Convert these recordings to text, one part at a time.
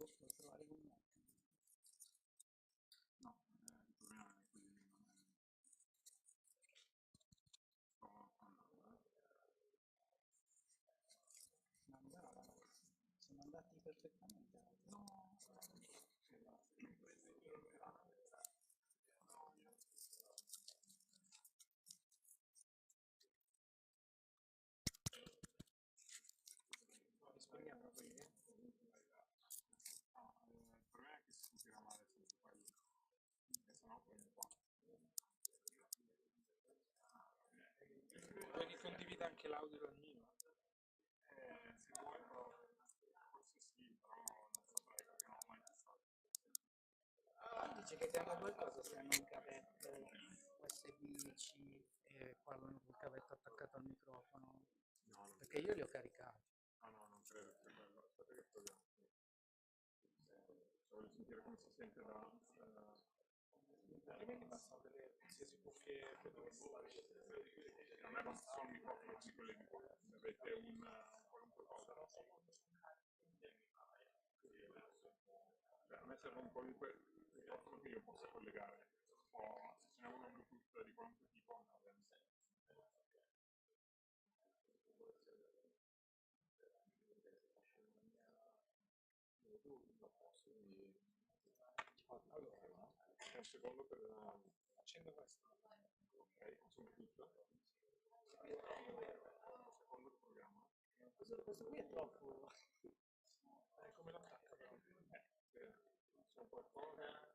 posso trovare con me. No, il problema è quello che non è... Ma andavano, sono andati perfettamente. No, Risparmia proprio io. no, il problema è che si sentirà male senza quello, e sennò poi un po'. Vuoi che condivida anche l'audio dal mio? Se vuoi, forse sì, però non saprei perché non ho mai testato. Dice che cambia qualcosa se hanno un cavetto USB-C e parlano col cavetto attaccato al microfono. No, non Perché io li ho caricati. no, non credo sia quello. Aspetta che proviamo. Voglio sentire come si sente da... Prima che bastano delle qualsiasi cuffie A me basta solo un microfono, si colleghi qua. Se avete un qualunque cosa. Cioè, a me serve un qualunque microfono che io possa collegare. Se ce n'è uno Bluetooth di qualunque tipo, no, allora, è un secondo per accendo questo. ok, sono tutto. Un secondo che proviamo. Questo qui è troppo. Come l'attacca però? C'è qualcosa.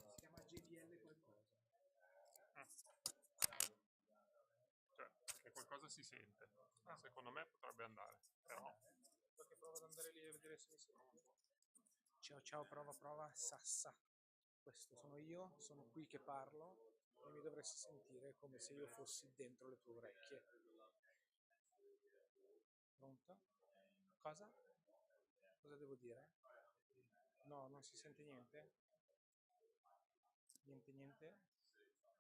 Si chiama JBL qualcosa. Cioè, che qualcosa si sente. Secondo me potrebbe andare, però... Perché provo ad andare lì a vedere se mi sente. Ciao ciao, prova, Sassa. Questo sono io, sono qui che parlo e mi dovresti sentire come se io fossi dentro le tue orecchie. Pronto? Cosa? Cosa devo dire? No, non si sente niente? Niente?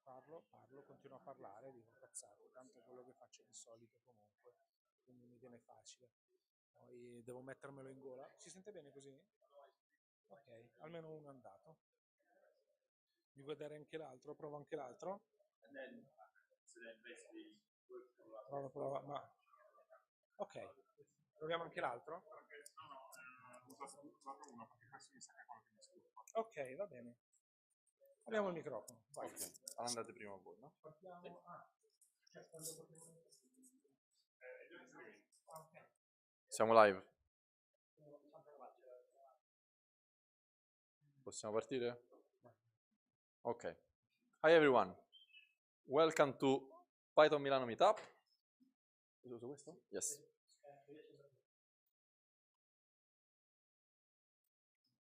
Parlo, continuo a parlare, dico cazzate, tanto è quello che faccio di solito comunque, quindi mi viene facile. Poi devo mettermelo in gola. Si sente bene così? Ok, almeno uno è andato. Mi vuoi dare anche l'altro? Provo anche l'altro? Prova, ma... Ok, proviamo anche l'altro? Usate uno perché questo mi sa che è quello che mi scusa. Ok, va bene. Abbiamo il microfono. Vai. Ok, andate prima voi, no? Partiamo. Siamo live. Possiamo partire? Ok. Hi everyone. Welcome to Python Milano Meetup. Uso questo? Yes.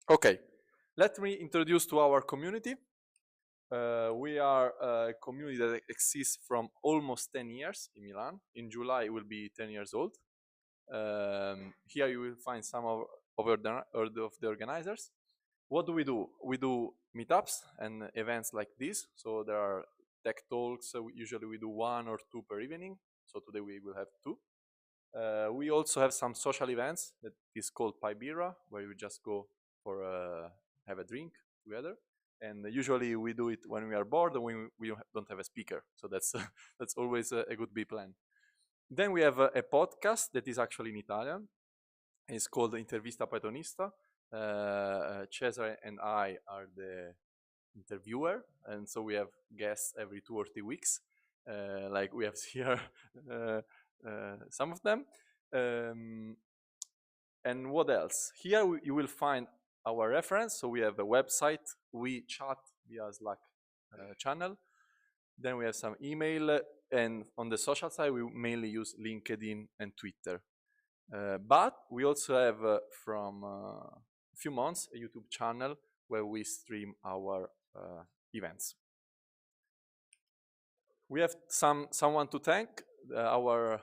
Okay. Let me introduce to our community. We are a community that exists from almost 10 years in Milan. In July it will be 10 years old. Here you will find some of the organizers. What do? We do meetups and events like this. So there are tech talks. Usually we do 1 or 2 per evening. So today we will have 2. We also have some social events that is called Pybira, where you just go for have a drink together. And usually we do it when we are bored and when we don't have a speaker. So that's that's always a good B plan. Then we have a podcast that is actually in Italian. It's called Intervista Pythonista. Cesare and I are the interviewer, and so we have guests every 2 or 3 weeks. Like we have here some of them. And what else? Here you will find our reference. So we have a website, we chat via Slack channel. Then we have some email, and on the social side, we mainly use LinkedIn and Twitter. But we also have, from a few months, a YouTube channel where we stream our events. We have someone to thank, our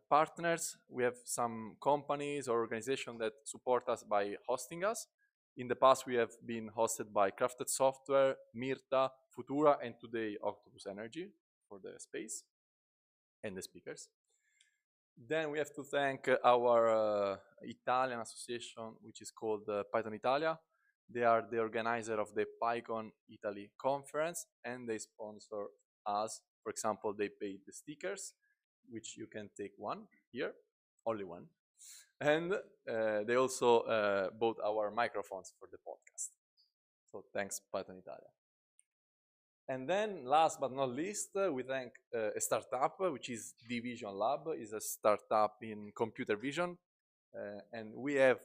partners. We have some companies or organizations that support us by hosting us. In the past, we have been hosted by Crafted Software, Mirta, Futura, and today Octopus Energy for the space and the speakers. Then we have to thank our Italian association, which is called Python Italia. They are the organizer of the PyCon Italy conference, and they sponsor us. For example, they paid the stickers, which you can take one here, only one. And they also bought our microphones for the podcast. So thanks, Python Italia. And then last but not least, we thank a startup, which is Division Lab. It's a startup in computer vision. And we have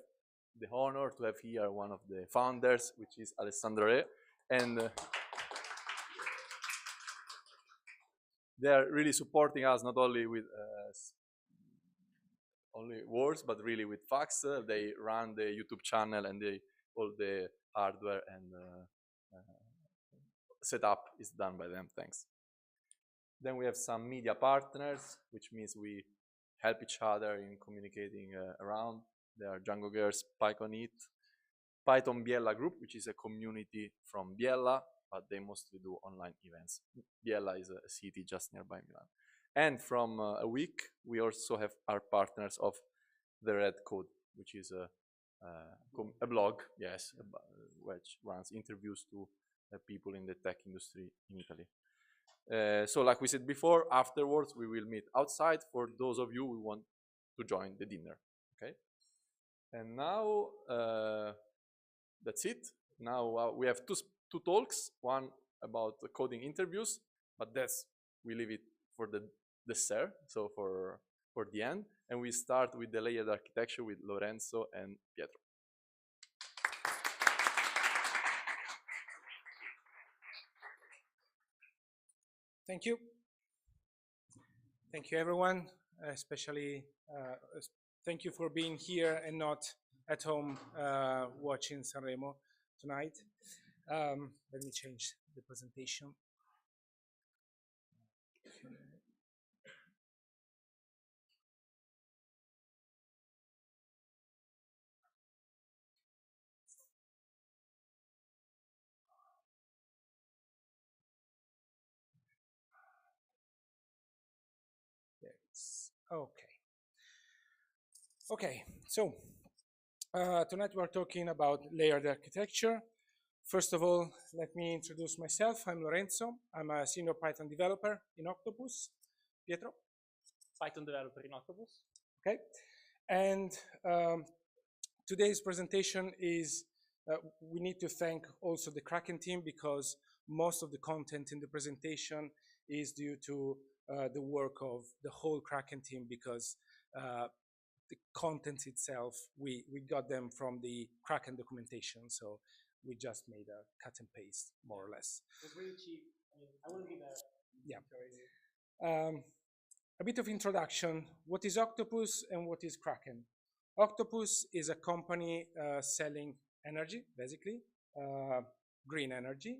the honor to have here one of the founders, which is Alessandro Re. And they are really supporting us, not only with only words, but really with facts. They run the YouTube channel, and all the hardware and setup is done by them. Thanks. Then we have some media partners, which means we help each other in communicating around. There are Django Girls, PyCon It, Python Biella Group, which is a community from Biella, but they mostly do online events. Biella is a city just nearby Milan. And from a week, we also have our partners of The Red Code, which is a blog, yes, which runs interviews to people in the tech industry in Italy. So like we said before, afterwards we will meet outside for those of you who want to join the dinner, okay? And now, that's it. Now we have two talks, one about the coding interviews, but we leave it for the dessert, so for the end. And we start with the layered architecture with Lorenzo and Pietro. Thank you. Thank you, everyone. Especially thank you for being here and not at home watching Sanremo tonight. Let me change the presentation. Okay, so tonight we're talking about layered architecture. First of all, let me introduce myself. I'm Lorenzo. I'm a senior Python developer in Octopus. Pietro? Python developer in Octopus. Okay, and today's presentation is, we need to thank also the Kraken team, because most of the content in the presentation is due to the work of the whole Kraken team, because the content itself, we got them from the Kraken documentation, so we just made a cut and paste, more or less. It's really cheap. I mean, I wouldn't be that. Yeah. A bit of introduction. What is Octopus and what is Kraken? Octopus is a company selling energy, basically, green energy,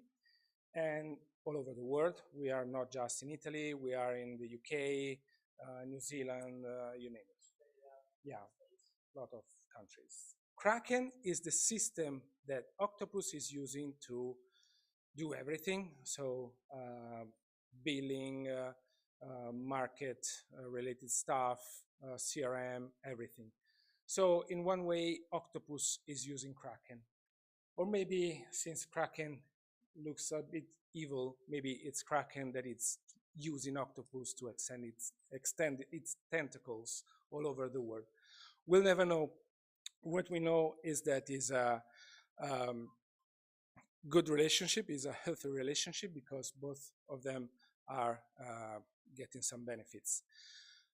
and all over the world. We are not just in Italy, we are in the UK, New Zealand, you name it. Yeah, a lot of countries. Kraken is the system that Octopus is using to do everything. So billing, market related stuff, CRM, everything. So in one way, Octopus is using Kraken. Or maybe since Kraken looks a bit evil, maybe it's Kraken that it's using Octopus to extend its tentacles all over the world. We'll never know. What we know is that is a good relationship, is a healthy relationship, because both of them are getting some benefits.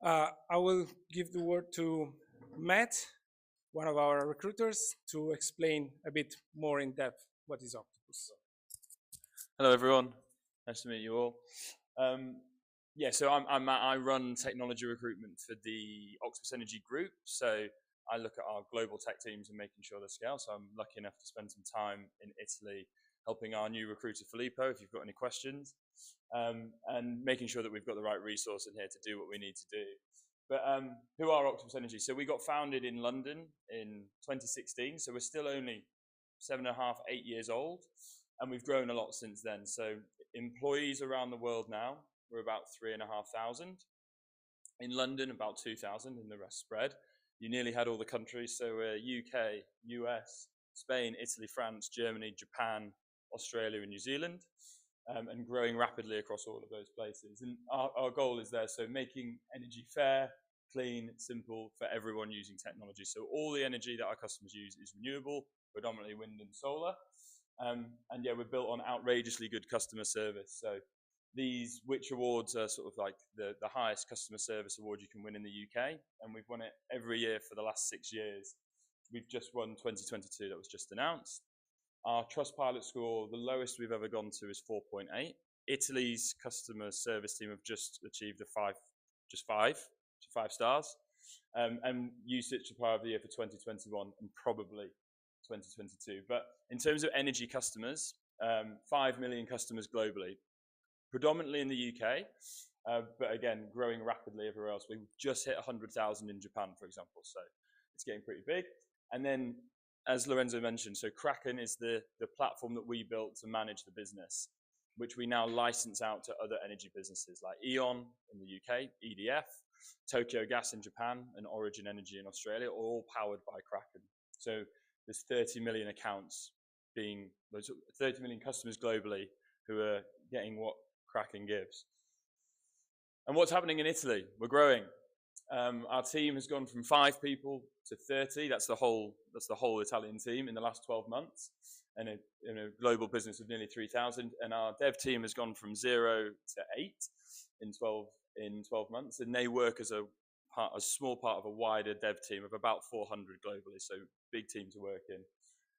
I will give the word to Matt one of our recruiters to explain a bit more in depth what is Octopus. Hello, everyone. Nice to meet you all. Yeah, so I run technology recruitment for the Octopus Energy Group. So I look at our global tech teams and making sure they scale. So I'm lucky enough to spend some time in Italy helping our new recruiter, Filippo, if you've got any questions, and making sure that we've got the right resource in here to do what we need to do. But who are Octopus Energy? So we got founded in London in 2016. So we're still only 7.5, 8 years old. And we've grown a lot since then. So employees around the world now, we're about 3,500. In London, about 2,000, and the rest spread. You nearly had all the countries. So UK, US, Spain, Italy, France, Germany, Japan, Australia, and New Zealand. And growing rapidly across all of those places. And our goal is there, so making energy fair, clean, simple for everyone using technology. So all the energy that our customers use is renewable, predominantly wind and solar. And yeah, we're built on outrageously good customer service. So these Which Awards are sort of like the highest customer service award you can win in the UK. And we've won it every year for the last 6 years. We've just won 2022, that was just announced. Our Trustpilot score, the lowest we've ever gone to, is 4.8. Italy's customer service team have just achieved five stars. And usage supplier of the year for 2021 and probably 2022. But in terms of energy customers, 5 million customers globally, predominantly in the UK, but again, growing rapidly everywhere else. We've just hit 100,000 in Japan, for example, so it's getting pretty big. And then, as Lorenzo mentioned, so Kraken is the platform that we built to manage the business, which we now license out to other energy businesses like E.ON in the UK, EDF, Tokyo Gas in Japan, and Origin Energy in Australia, all powered by Kraken. So there's 30 million accounts there's 30 million customers globally who are getting what Kraken gives. And what's happening in Italy? We're growing. Our team has gone from 5 people to 30. That's the whole Italian team in the last 12 months, and in a global business of nearly 3,000. And our dev team has gone from 0 to 8 in 12 months, and they work as a small part of a wider dev team of about 400 globally. So big team to work in.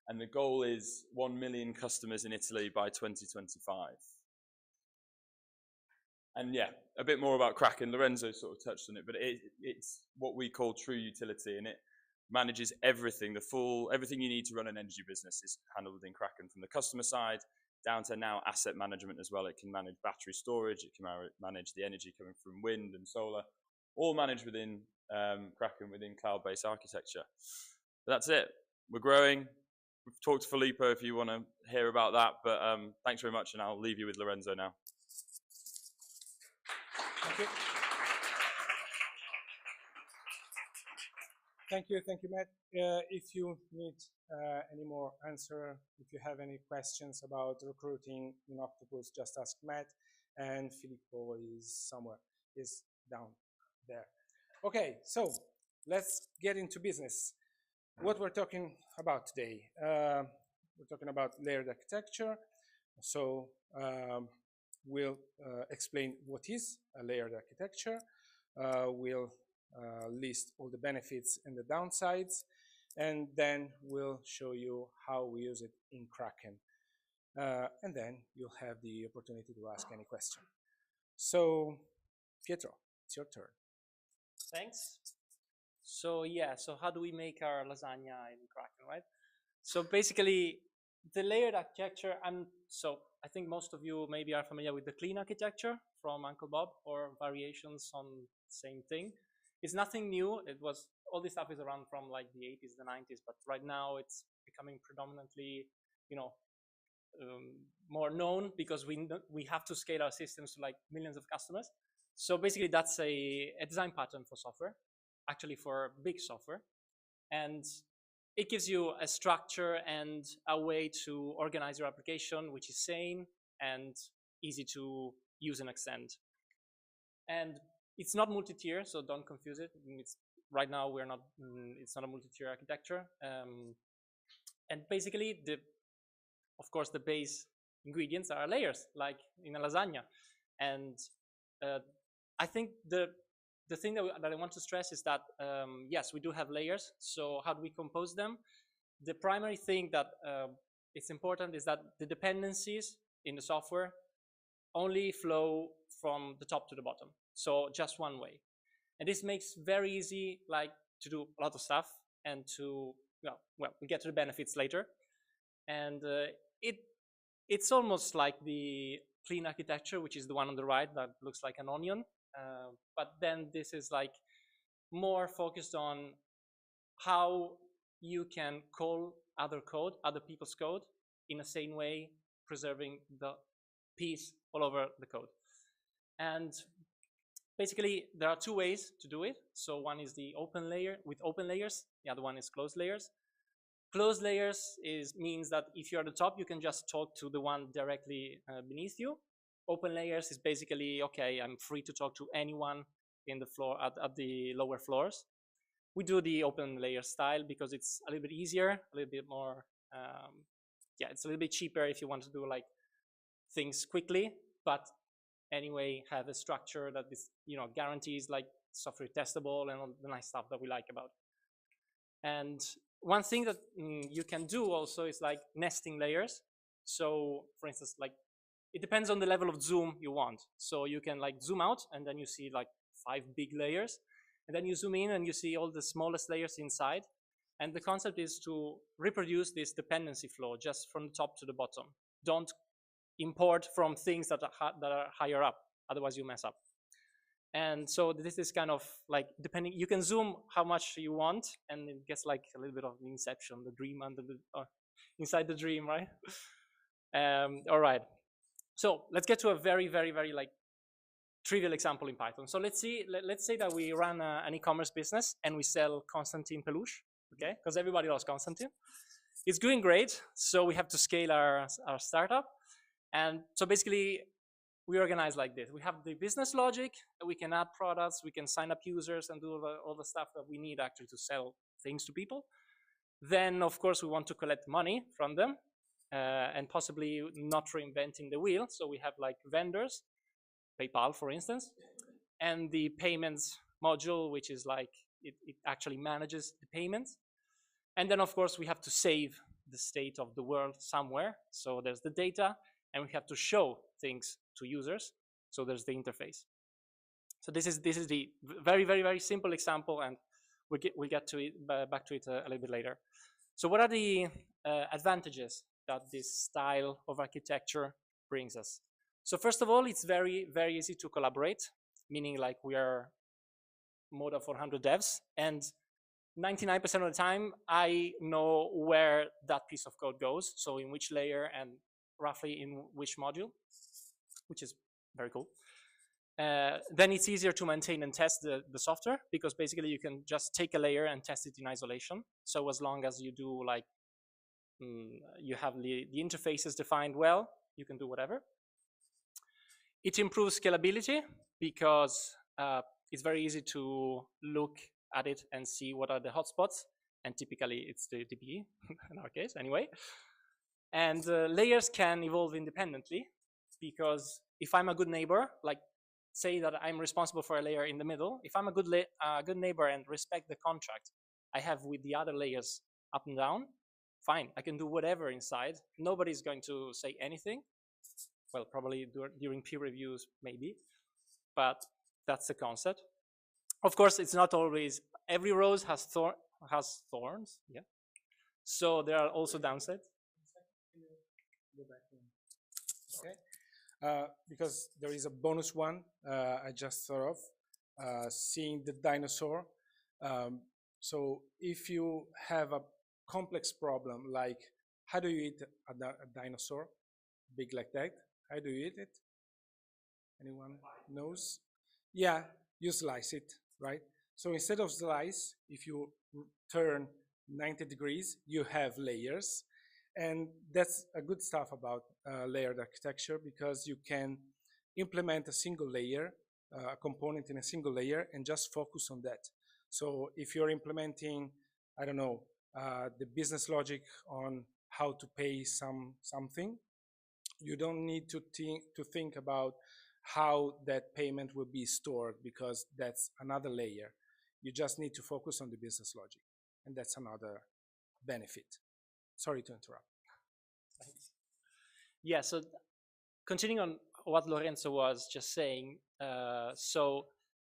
And the goal is 1 million customers in Italy by 2025. And yeah, a bit more about Kraken. Lorenzo sort of touched on it, but it's what we call true utility, and it manages everything. Everything you need to run an energy business is handled within Kraken, from the customer side down to now asset management as well. It can manage battery storage, it can manage the energy coming from wind and solar, all managed within Kraken, within cloud-based architecture. But that's it. We're growing. We've talked to Filippo if you want to hear about that, but thanks very much, and I'll leave you with Lorenzo now. Thank you, Matt. If you need any more answer, if you have any questions about recruiting in Octopus, just ask Matt, and Filippo is down there. Okay, so let's get into business. What we're talking about today, we're talking about layered architecture. So we'll explain what is a layered architecture. We'll list all the benefits and the downsides, and then we'll show you how we use it in Kraken. And then you'll have the opportunity to ask any question. So, Pietro, it's your turn. Thanks. So yeah, so how do we make our lasagna in Kraken, right? So basically, the layered architecture, so I think most of you maybe are familiar with the clean architecture from Uncle Bob, or variations on the same thing. It's nothing new. All this stuff is around from like the 80s, the 90s, but right now it's becoming predominantly, more known because we have to scale our systems to like millions of customers. So basically that's a design pattern for software, actually for big software. And it gives you a structure and a way to organize your application, which is sane and easy to use and extend. And it's not multi-tier, so don't confuse it. Right now it's not a multi-tier architecture. And basically, of course, the base ingredients are layers, like in a lasagna. And I think the the thing that I want to stress is that, yes, we do have layers. So how do we compose them? The primary thing that it's important is that the dependencies in the software only flow from the top to the bottom. So just one way. And this makes very easy, like, to do a lot of stuff and to, well, we get to the benefits later. And it's almost like the clean architecture, which is the one on the right that looks like an onion. But then this is like more focused on how you can call other people's code in the same way, preserving the peace all over the code. And basically, there are two ways to do it. So one is the open layer with open layers. The other one is closed layers. Closed layers means that if you're at the top, you can just talk to the one directly beneath you. Open layers is basically, okay, I'm free to talk to anyone in the floor at the lower floors. We do the open layer style because it's a little bit easier, a little bit more, yeah, it's a little bit cheaper if you want to do like things quickly, but anyway, have a structure that is, guarantees like software testable and all the nice stuff that we like about it. And one thing that you can do also is like nesting layers. So for instance, like it depends on the level of zoom you want. So you can like zoom out and then you see like 5 big layers. And then you zoom in and you see all the smallest layers inside. And the concept is to reproduce this dependency flow just from the top to the bottom. Don't import from things that are higher up, otherwise you mess up. And so this is kind of like, depending, you can zoom how much you want, and it gets like a little bit of inception, the dream under the, inside the dream, right? All right. So let's get to a very, very, very like trivial example in Python. So let's say that we run an e-commerce business and we sell Constantine peluche, okay? Because everybody loves Constantine. It's doing great, so we have to scale our startup. And so basically, we organize like this. We have the business logic, we can add products, we can sign up users and do all the stuff that we need actually to sell things to people. Then, of course, we want to collect money from them and possibly not reinventing the wheel. So we have like vendors, PayPal, for instance, and the payments module, which is like, it actually manages the payments. And then, of course, we have to save the state of the world somewhere. So there's the data, and we have to show things to users. So there's the interface. So this is the very, very, very simple example, and we'll get to it, back to it a little bit later. So what are the advantages that this style of architecture brings us? So first of all, it's very, very easy to collaborate, meaning like we are more than 400 devs, and 99% of the time, I know where that piece of code goes, so in which layer and roughly in which module, which is very cool. Then it's easier to maintain and test the software, because basically you can just take a layer and test it in isolation. So as long as you do like, you have the interfaces defined well, you can do whatever. It improves scalability because it's very easy to look at it and see what are the hotspots, and typically it's the DB in our case anyway. And layers can evolve independently, because if I'm a good neighbor, like say that I'm responsible for a layer in the middle, if I'm a good neighbor and respect the contract I have with the other layers up and down, fine, I can do whatever inside. Nobody's going to say anything. Well, probably during peer reviews, maybe, but that's the concept. Of course, it's not always, every rose has thorns, yeah. So there are also downsides. Okay, because there is a bonus one I just thought of, seeing the dinosaur. So if you have a complex problem, like how do you eat a dinosaur, big like that? How do you eat it? Anyone knows? Yeah, you slice it, right? So instead of slice, if you turn 90 degrees, you have layers. And that's a good stuff about layered architecture, because you can implement a single layer, a component in a single layer, and just focus on that. So if you're implementing, I don't know, the business logic on how to pay something, you don't need to think about how that payment will be stored, because that's another layer. You just need to focus on the business logic, and that's another benefit. Sorry to interrupt. Yeah, so continuing on what Lorenzo was just saying, so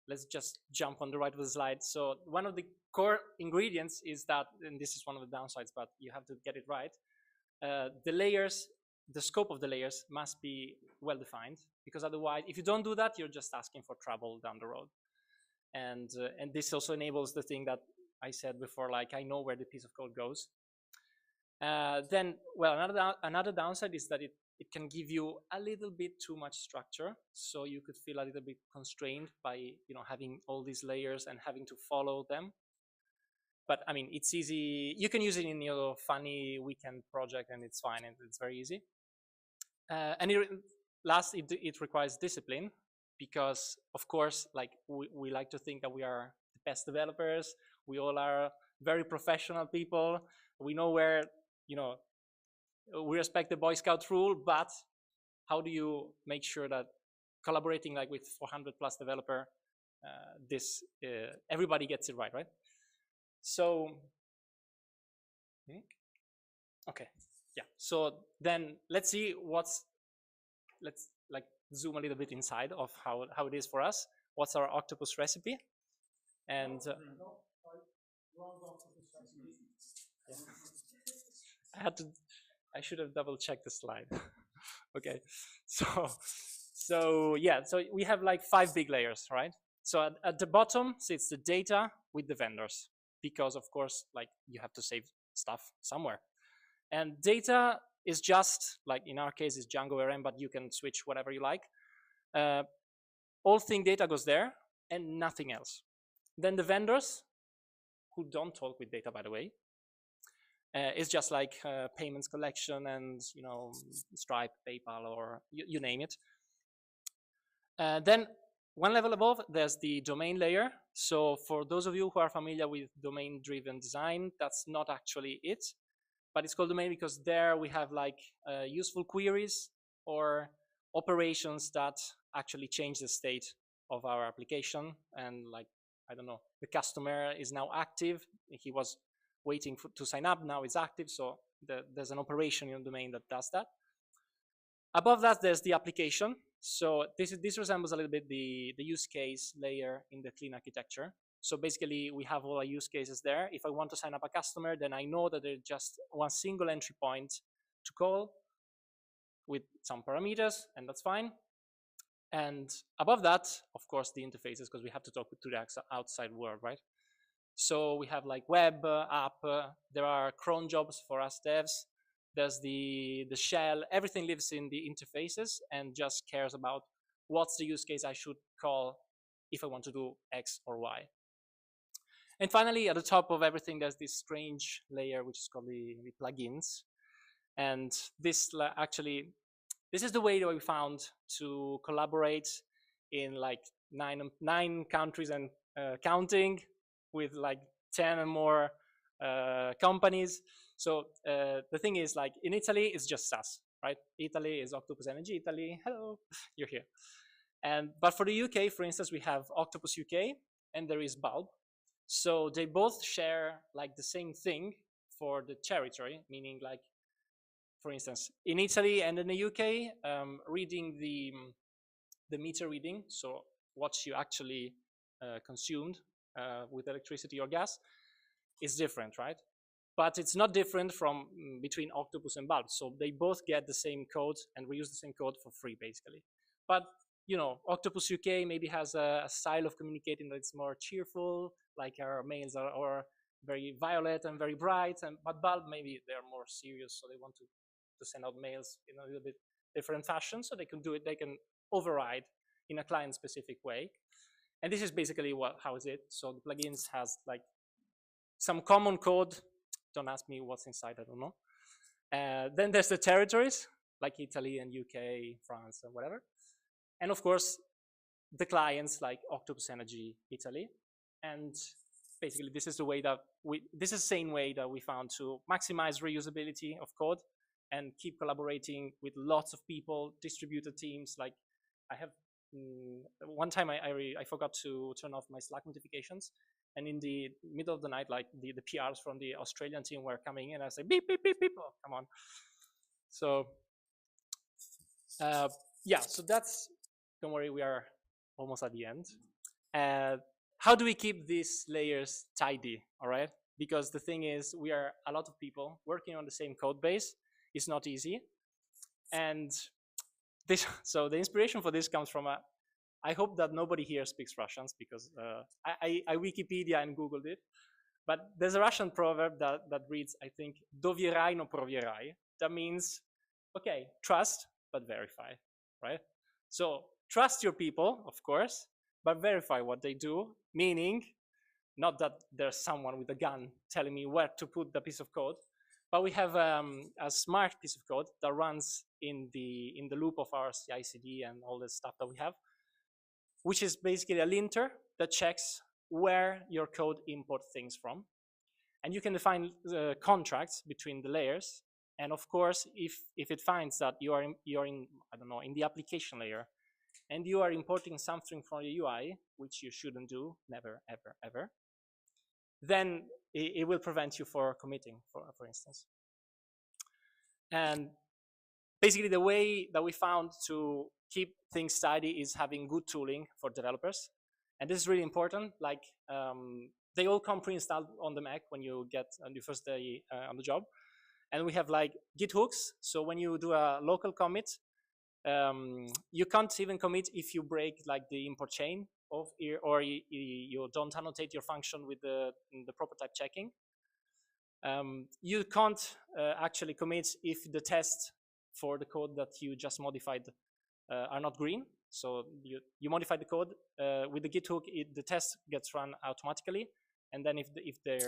let's just jump on the right of the slide. So one of the core ingredients is that, and this is one of the downsides, but you have to get it right, the layers, the scope of the layers must be well defined, because otherwise, if you don't do that, you're just asking for trouble down the road. And this also enables the thing that I said before, like I know where the piece of code goes. Then, well, another downside is that it can give you a little bit too much structure, so you could feel a little bit constrained by having all these layers and having to follow them. But I mean, it's easy. You can use it in your funny weekend project, and it's fine, and it's very easy. And it requires discipline, because of course, like we like to think that we are the best developers. We all are very professional people. We know where, we respect the Boy Scout rule, but how do you make sure that collaborating like with 400 plus developer, everybody gets it right? So, okay, yeah. So then let's see let's like zoom a little bit inside of how it is for us. What's our octopus recipe? And yeah. I should have double checked the slide. Okay, so yeah, so we have like 5 big layers, right? So at the bottom sits the data with the vendors, because of course, like you have to save stuff somewhere. And data is just, like in our case, is Django RM, but you can switch whatever you like. All thing data goes there and nothing else. Then the vendors, who don't talk with data, by the way, is just like payments collection and, Stripe, PayPal, or you name it. Then one level above, there's the domain layer. So for those of you who are familiar with domain-driven design, that's not actually it, but it's called domain because there we have like useful queries or operations that actually change the state of our application. And like, I don't know, the customer is now active. He was waiting to sign up, now it's active. So there's an operation in the domain that does that. Above that, there's the application. So this resembles a little bit the use case layer in the clean architecture. So basically, we have all our use cases there. If I want to sign up a customer, then I know that there's just one single entry point to call with some parameters, and that's fine. And above that, of course, the interfaces, because we have to talk to the outside world, right? So we have like web, app, there are cron jobs for us devs. There's the shell, everything lives in the interfaces and just cares about what's the use case I should call if I want to do X or Y. And finally, at the top of everything, there's this strange layer, which is called the plugins. And this is the way that we found to collaborate in like nine countries and counting, with like 10 and more companies. So the thing is, like in Italy, it's just SaaS, right? Italy is Octopus Energy. Italy, hello, you're here. But for the UK, for instance, we have Octopus UK and there is Bulb. So they both share like the same thing for the territory, meaning like, for instance, in Italy and in the UK, reading the meter reading, so what you actually consumed with electricity or gas, is different, right? But it's not different from between Octopus and Bulb. So they both get the same code and reuse the same code for free, basically. But Octopus UK maybe has a style of communicating that's more cheerful, like our mails are very violet and very bright, but Bulb maybe they're more serious, so they want to send out mails in a little bit different fashion, so they can do it, they can override in a client-specific way. And this is basically how is it. So the plugins has like some common code. Don't ask me what's inside, I don't know. Then there's the territories, like Italy and UK, France, and whatever. And of course, the clients like Octopus Energy Italy. And basically, this is the way that this is the same way that we found to maximize reusability of code and keep collaborating with lots of people, distributed teams. Like I have one time I forgot to turn off my Slack notifications, and in the middle of the night, like the PRs from the Australian team were coming in, and I said beep beep beep beep. Oh, come on. So yeah, so that's, don't worry, we are almost at the end. How do we keep these layers tidy? All right, because the thing is, we are a lot of people working on the same code base. It's not easy, and this. So the inspiration for this comes from a. I hope that nobody here speaks Russians, because I Wikipedia and Googled it. But there's a Russian proverb that reads, I think, "Dovieraj no provieraj." That means, okay, trust but verify, right? So trust your people, of course, but verify what they do, meaning not that there's someone with a gun telling me where to put the piece of code, but we have a smart piece of code that runs in the loop of our CI/CD and all the stuff that we have, which is basically a linter that checks where your code import things from. And you can define contracts between the layers. And of course, if it finds that you're in, I don't know, in the application layer, and you are importing something from the UI, which you shouldn't do, never, ever, ever, then it will prevent you from committing, for instance. And basically, the way that we found to keep things tidy is having good tooling for developers. And this is really important. Like, they all come pre-installed on the Mac when you get on your first day on the job. And we have like Git hooks. So when you do a local commit, you can't even commit if you break like the import chain or you don't annotate your function with the proper type checking. You can't actually commit if the tests for the code that you just modified are not green. So you modify the code with the Git hook, the test gets run automatically, and then if they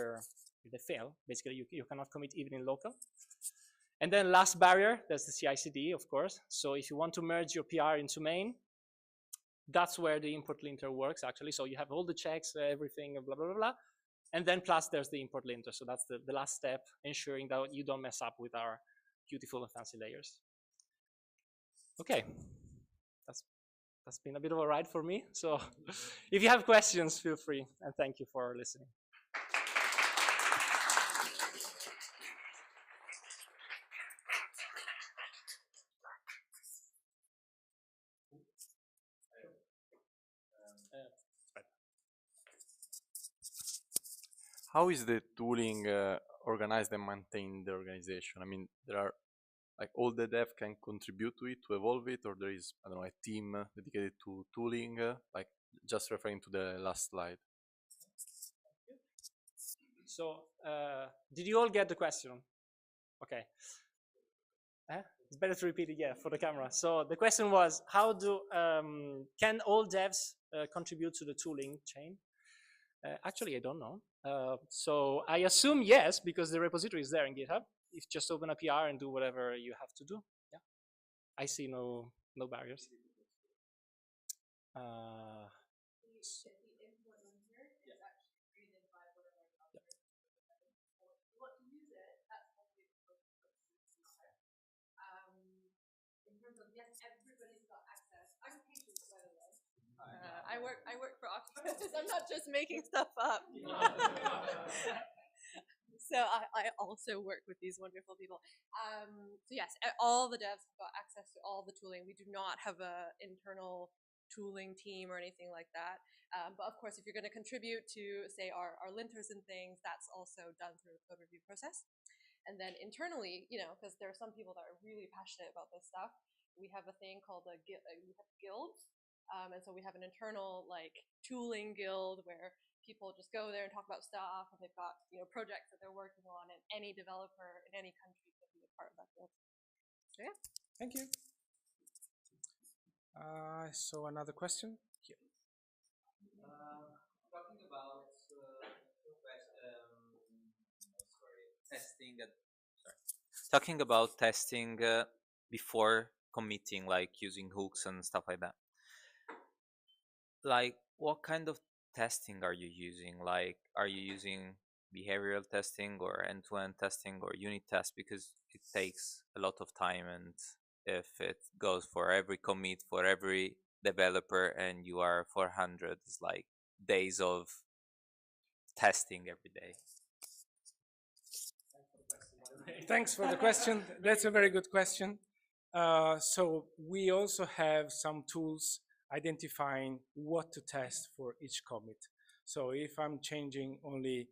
fail, basically you cannot commit even in local. And then last barrier, there's the CI/CD, of course. So if you want to merge your PR into main, that's where the import linter works actually. So you have all the checks, everything, blah blah blah blah, and then plus there's the import linter. So that's the last step, ensuring that you don't mess up with our beautiful and fancy layers. Okay, that's been a bit of a ride for me. So if you have questions, feel free, and thank you for listening. How is the tooling organized and maintained in the organization? I mean, there are like all the dev can contribute to it, to evolve it, or there is, I don't know, a team dedicated to tooling, like just referring to the last slide. So, did you all get the question? Okay. It's better to repeat it, yeah, for the camera. So the question was, how can all devs contribute to the tooling chain? Actually, I don't know. So I assume yes, because the repository is there in GitHub. If just open a PR and do whatever you have to do. Yeah, I see no barriers. Yes, everybody's got access. I'm patient, by the way. I work for Octopus. I'm not just making stuff up. So I also work with these wonderful people. So yes, all the devs have got access to all the tooling. We do not have an internal tooling team or anything like that. But of course, if you're going to contribute to, say, our linters and things, that's also done through a code review process. And then internally, you know, because there are some people that are really passionate about this stuff, we have a thing called we have guilds. And so we have an internal like tooling guild where people just go there and talk about stuff, and they've got, you know, projects that they're working on, and any developer in any country can be a part of that guild. So yeah. Thank you. So another question? Here. Talking about talking about testing before committing, like using hooks and stuff like that. Like, what kind of testing are you using? Like, are you using behavioral testing or end-to-end testing or unit test? Because it takes a lot of time, and if it goes for every commit, for every developer and you are 400, it's like days of testing every day. Thanks for the question. That's a very good question. So we also have some tools identifying what to test for each commit. So if I'm changing only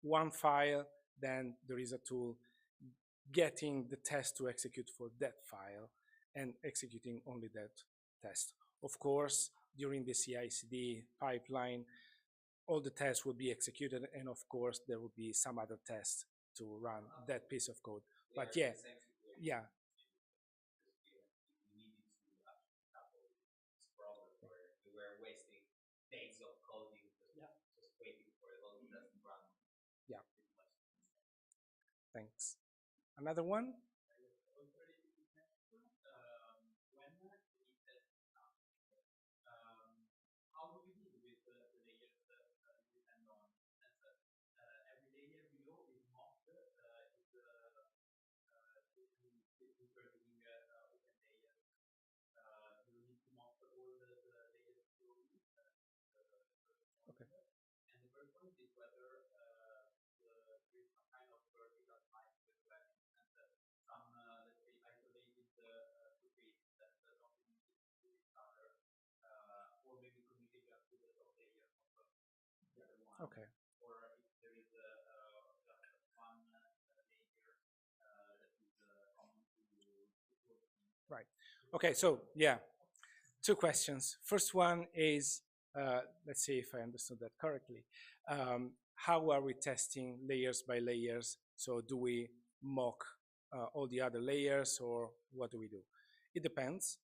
one file, then there is a tool getting the test to execute for that file and executing only that test. Of course, during the CI/CD pipeline, all the tests will be executed, and of course, there will be some other tests to run that piece of code. But yeah, yeah. Yeah. Thanks. Another one? Okay. Okay. Right. Okay, so yeah, two questions. First one is, let's see if I understood that correctly. How are we testing layers by layers? So do we mock all the other layers, or what do we do? It depends.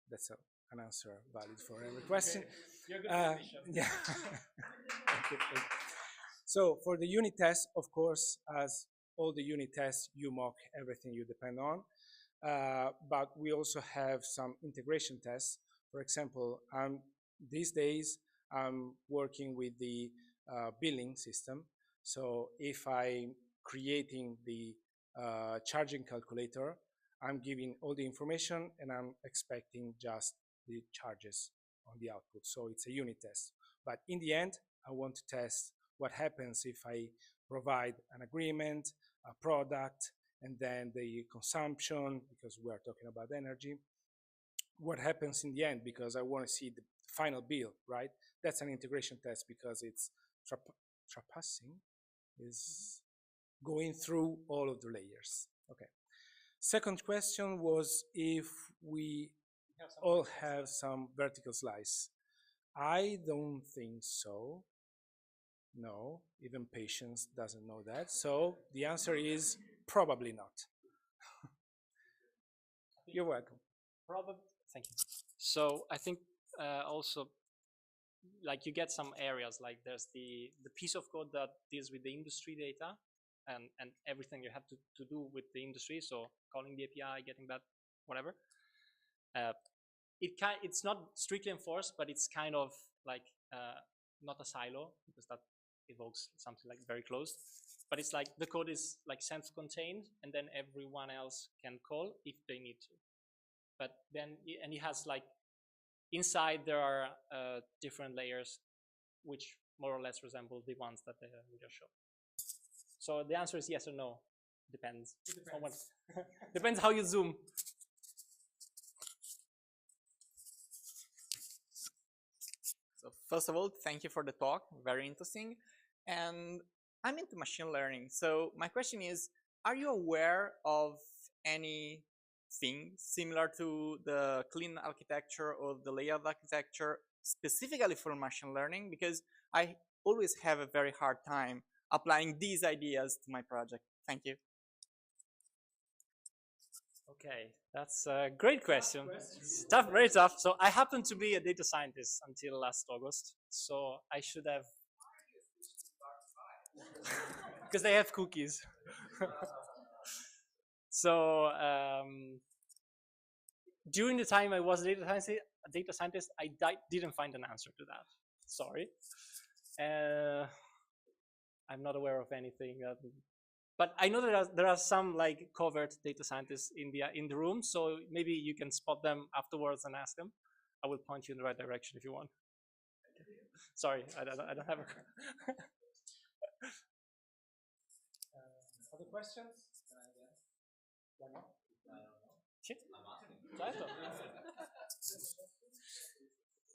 That's an answer valid for every question. Yeah. Thank you. So for the unit test, of course, as all the unit tests, you mock everything you depend on. But we also have some integration tests. For example, these days I'm working with the billing system. So if I'm creating the charging calculator, I'm giving all the information and I'm expecting just the charges on the output. So it's a unit test. But in the end, I want to test what happens if I provide an agreement, a product, and then the consumption, because we're talking about energy. What happens in the end, because I want to see the final bill, right? That's an integration test because it's trapassing, is going through all of the layers. Okay. Second question was if we all have some vertical slice. I don't think so. No, even patience doesn't know that. So the answer is probably not. You're welcome. Probably. Thank you. So I think also, like you get some areas, like there's the piece of code that deals with the industry data and everything you have to do with the industry. So calling the API, getting that, whatever. It's not strictly enforced, but it's kind of like not a silo, because that evokes something like very closed. But it's like the code is like self-contained, and then everyone else can call if they need to. But then, and it has like, inside there are different layers, which more or less resemble the ones that we just showed. So the answer is yes or no. Depends. Depends how you zoom. So first of all, thank you for the talk. Very interesting. And I'm into machine learning. So my question is, are you aware of anything similar to the clean architecture or the layered architecture specifically for machine learning? Because I always have a very hard time applying these ideas to my project. Thank you. Okay, that's a great question. It's tough, very tough. So I happen to be a data scientist until last August. So I should have, because they have cookies. So during the time I was a data scientist, I didn't find an answer to that. Sorry. I'm not aware of anything. But I know that there are some like covert data scientists in the room, so maybe you can spot them afterwards and ask them. I will point you in the right direction if you want. Sorry, I don't have a. Other questions? Sì. Certo.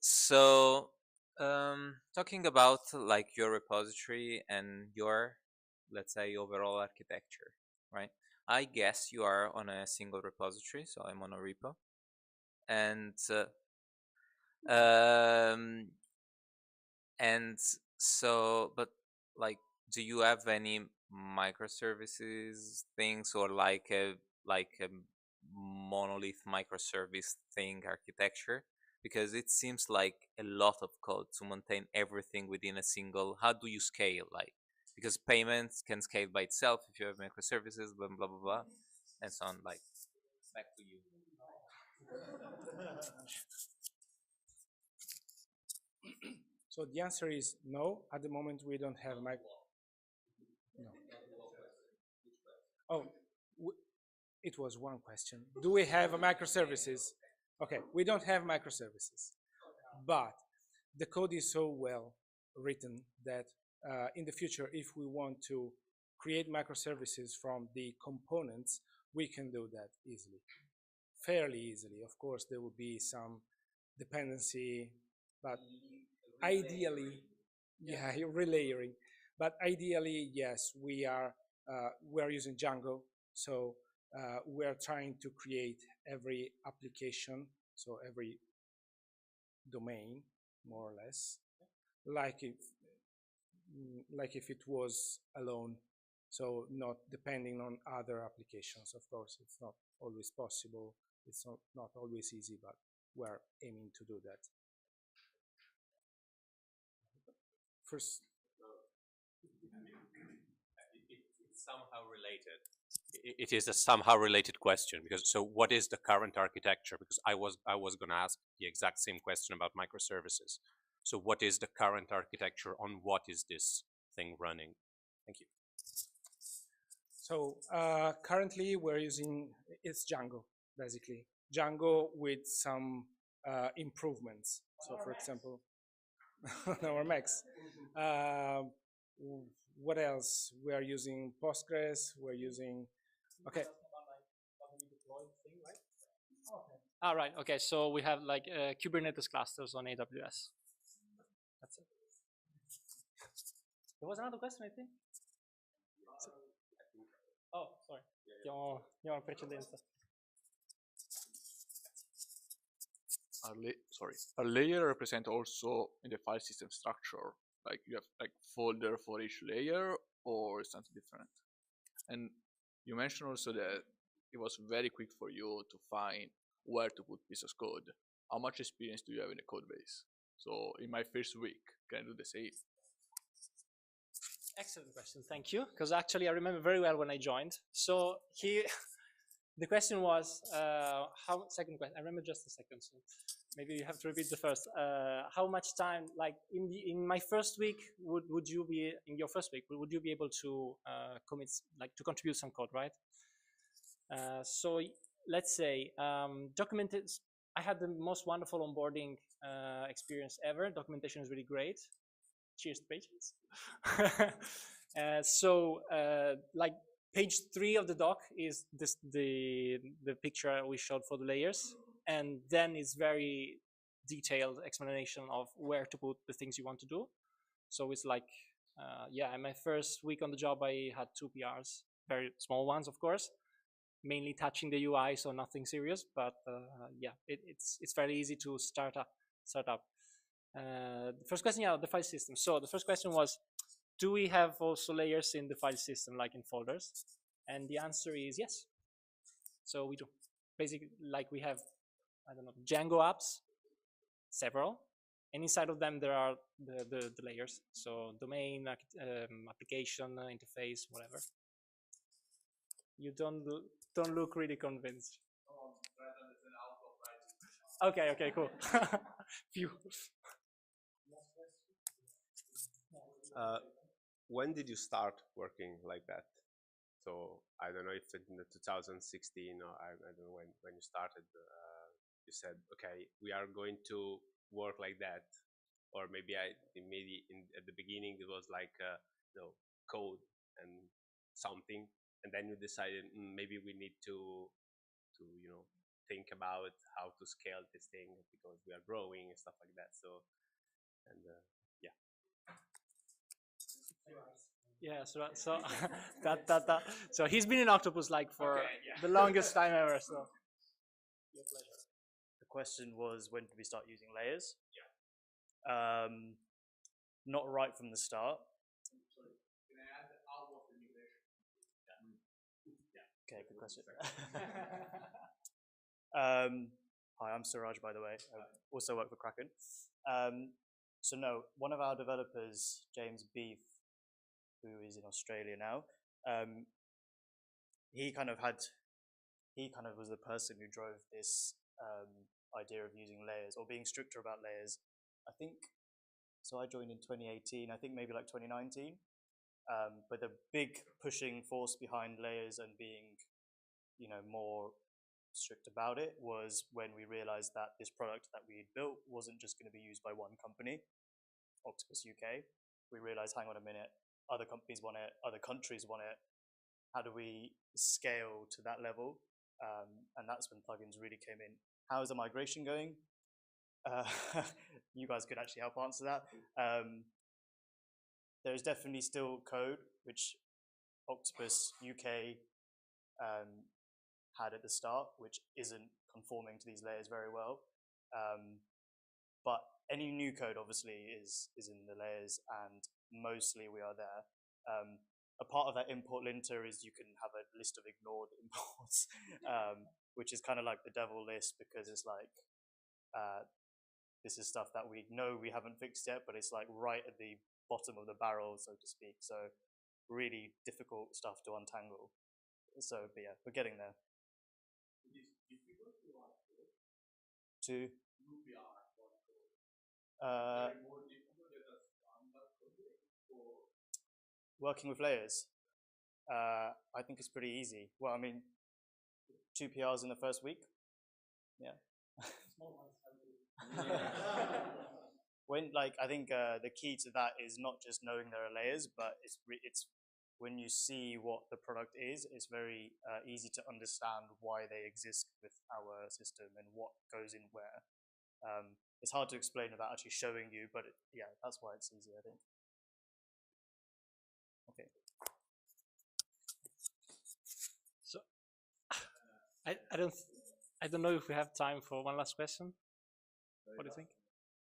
So, talking about like your repository and your, let's say, overall architecture, right? I guess you are on a single repository, so I'm on a repo, and so, but like, do you have any microservices things or like a monolith microservice thing architecture? Because it seems like a lot of code to maintain everything within a single. How do you scale? Like, because payments can scale by itself if you have microservices, blah blah blah blah, and so on. Like, back to you. So the answer is no. At the moment, we don't have no. Oh, it was one question. Do we have microservices? Okay, we don't have microservices, but the code is so well written that in the future, if we want to create microservices from the components, we can do that easily, fairly easily. Of course, there will be some dependency, but ideally, yeah, relayering. But ideally, yes, we are using Django, so we are trying to create every application, so every domain, more or less, like if it was alone, so not depending on other applications. Of course, it's not always possible. It's not always easy, but we're aiming to do that. First, it's somehow related. It is a somehow related question, because so what is the current architecture? Because I was going to ask the exact same question about microservices. So what is the current architecture? On what is this thing running? Thank you. So currently we're using, it's Django, basically. Django with some improvements. So for example, our Max. What else? We are using Postgres, we're using, okay. Ah, right. Okay, so we have like Kubernetes clusters on AWS. That's it. There was another question, I think. Oh, sorry. Your precedenza. A layer represent also in the file system structure. Like you have like folder for each layer, or something different. And you mentioned also that it was very quick for you to find where to put pieces of code. How much experience do you have in a code base? So in my first week, can I do the same? Excellent question, thank you. Because actually I remember very well when I joined. So here, the question was, second question, I remember just a second, so maybe you have to repeat the first. How much time, like in my first week, would you be, in your first week, would you be able to commit, like to contribute some code, right? So let's say documented, I had the most wonderful onboarding experience ever. Documentation is really great. Cheers to patience. Like page 3 of the doc is the picture we showed for the layers, and then it's very detailed explanation of where to put the things you want to do. So it's like, yeah, in my first week on the job, I had 2 PRs, very small ones, of course, mainly touching the UI, so nothing serious. But yeah, it's fairly easy to start up. The first question, yeah, the file system. So the first question was, do we have also layers in the file system, like in folders? And the answer is yes. So we do. Basically, like we have, I don't know, Django apps, several, and inside of them there are the layers. So domain, application, interface, whatever. You don't look really convinced. Okay, cool. Phew. When did you start working like that? So I don't know if it's in the 2016 or I don't know when you started you said, okay, we are going to work like that, or maybe at the beginning it was like code and something, and then you decided maybe we need to think about how to scale this thing because we are growing and stuff like that. So, and yeah. Yeah, so so he's been in Octopus like for the longest time ever. So, your pleasure. The question was, when did we start using layers? Yeah. Not right from the start. Sorry, can I add how was the migration? Okay, good question. Hi, I'm Suraj, by the way. I also work for Kraken. So no, one of our developers, James Beef, who is in Australia now, he kind of was the person who drove this idea of using layers or being stricter about layers. I think, so I joined in 2018, I think maybe like 2019. But the big pushing force behind layers and being, more strict about it was when we realized that this product that we built wasn't just going to be used by one company, Octopus UK. We realized, hang on a minute, other companies want it, other countries want it. How do we scale to that level? And that's when plugins really came in. How is the migration going? You guys could actually help answer that. There's definitely still code which Octopus UK had at the start, which isn't conforming to these layers very well. But any new code obviously is in the layers, and mostly we are there. A part of that import linter is you can have a list of ignored imports, which is kind of like the devil list, because it's like, this is stuff that we know we haven't fixed yet, but it's like right at the bottom of the barrel, so to speak. So really difficult stuff to untangle. So, but yeah, we're getting there. It is difficult to write code. To Ruby are more difficult than a standard code, or working with layers. I think it's pretty easy. Well, I mean, 2 PRs in the first week. Yeah. I think the key to that is not just knowing there are layers, but it's when you see what the product is, it's very easy to understand why they exist with our system and what goes in where. It's hard to explain without actually showing you, but yeah, that's why it's easy, I think. Okay. So I don't know if we have time for one last question. What do you think?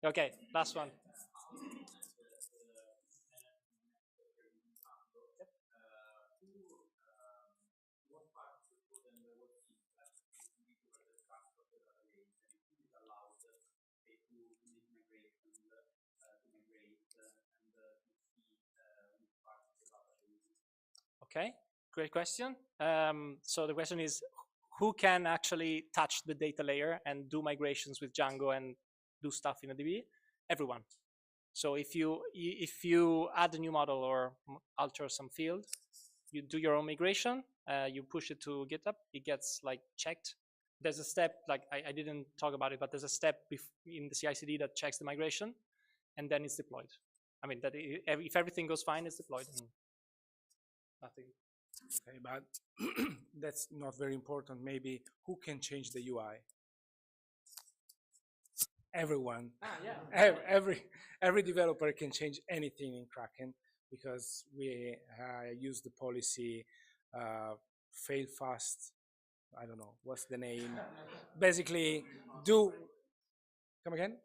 Okay, last one. Okay, great question. So the question is, who can actually touch the data layer and do migrations with Django and do stuff in a DB? Everyone. So if you add a new model or alter some field, you do your own migration, you push it to GitHub, it gets like checked. There's a step, like I didn't talk about it, but there's a step in the CI/CD that checks the migration, and then it's deployed. I mean, that if everything goes fine, it's deployed. And nothing. Okay, but that's not very important. Maybe who can change the UI? Everyone. Yeah. Every developer can change anything in Kraken, because we use the policy fail fast. I don't know what's the name. Basically, come again?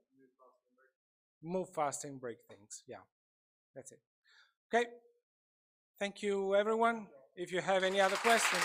Move fast and break things. Yeah, that's it. Okay. Thank you, everyone. If you have any other questions.